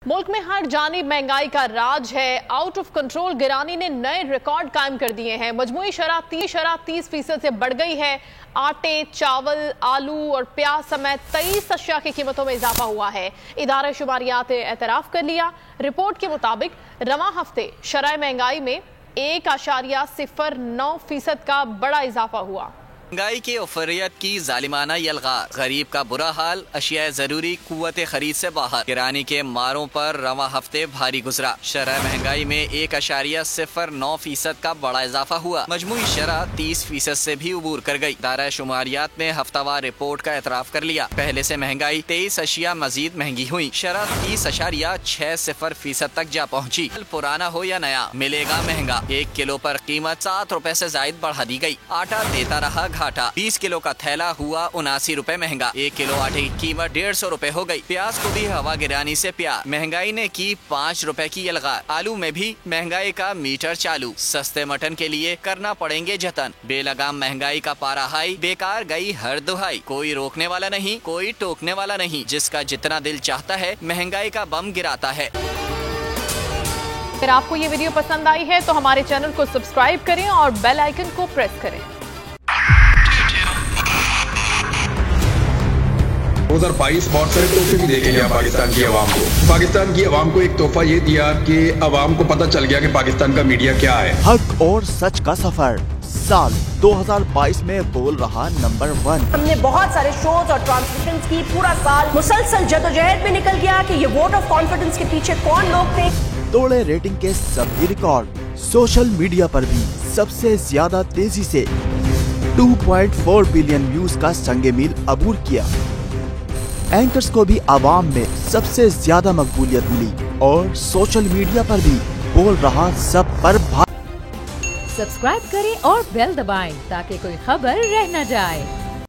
मुल्क में हर जानिब महंगाई का राज है। आउट ऑफ कंट्रोल गिरानी ने नए रिकॉर्ड कायम कर दिए हैं। मजमूई शरह 30% से बढ़ गई है। आटे, चावल, आलू और प्याज समेत 23 अशिया की कीमतों में इजाफा हुआ है। इदारा शुमारियात ने एतराफ कर लिया। रिपोर्ट के मुताबिक रवां हफ्ते शरह महंगाई में 1.09% का बड़ा इजाफा हुआ। महंगाई की औफरियत की जालिमाना यलगार, गरीब का बुरा हाल, अशिया जरूरी कुव्वत खरीद से बाहर, किरानी के मारों पर रवा हफ्ते भारी गुजरा। शरह महंगाई में 1.09% का बड़ा इजाफा हुआ। मजमूई शरह 30% से भी उबूर कर गई। इदारा शुमारियात ने हफ्तावार रिपोर्ट का एतराफ कर लिया। पहले से महंगाई 23 अशिया मजीद महंगी हुई। शरह 30.60% तक जा पहुँची। पुराना हो या नया मिलेगा महंगा। 1 किलो पर कीमत 7 रुपए से जायद बढ़ा दी गई। आटा देता रहा घाटा। 20 किलो का थैला हुआ 79 रुपए महंगा। 1 किलो आटे की कीमत 150 रुपए हो गई। प्याज को भी हवा गिरानी से प्यार। महंगाई ने की 5 रुपए की यलगार। आलू में भी महंगाई का मीटर चालू। सस्ते मटन के लिए करना पड़ेंगे जतन। बेलगाम महंगाई का पारा हाई, बेकार गई हर दुहाई। कोई रोकने वाला नहीं, कोई टोकने वाला नहीं। जिसका जितना दिल चाहता है महंगाई का बम गिराता है। अगर आपको ये वीडियो पसंद आई है तो हमारे चैनल को सब्सक्राइब करें और बेल आइकन को प्रेस करें। 2022 बहुत सारे तोहफे भी देके गया पाकिस्तान की आवाम को। पाकिस्तान की आवाम को एक तोहफा ये दिया कि आवाम को पता चल गया कि पाकिस्तान का मीडिया क्या है। हक और सच का सफर साल 2022 में बोल रहा नंबर 1। हमने बहुत सारे शोज और ट्रांसमिशंस की। पूरा साल मुसलसल जदोजहद में निकल गया कि ये वोट ऑफ कॉन्फिडेंस के पीछे कौन लोग थे। तोड़े रेटिंग के सभी रिकॉर्ड। सोशल मीडिया पर भी सबसे ज्यादा तेजी से 2.4 बिलियन व्यूज का संगे मील अबूर किया। एंकर्स को भी आवाम में सबसे ज्यादा मकबूलियत मिली और सोशल मीडिया पर भी बोल रहा सब पर सब्सक्राइब करें और बेल दबाएं ताकि कोई खबर रह न जाए।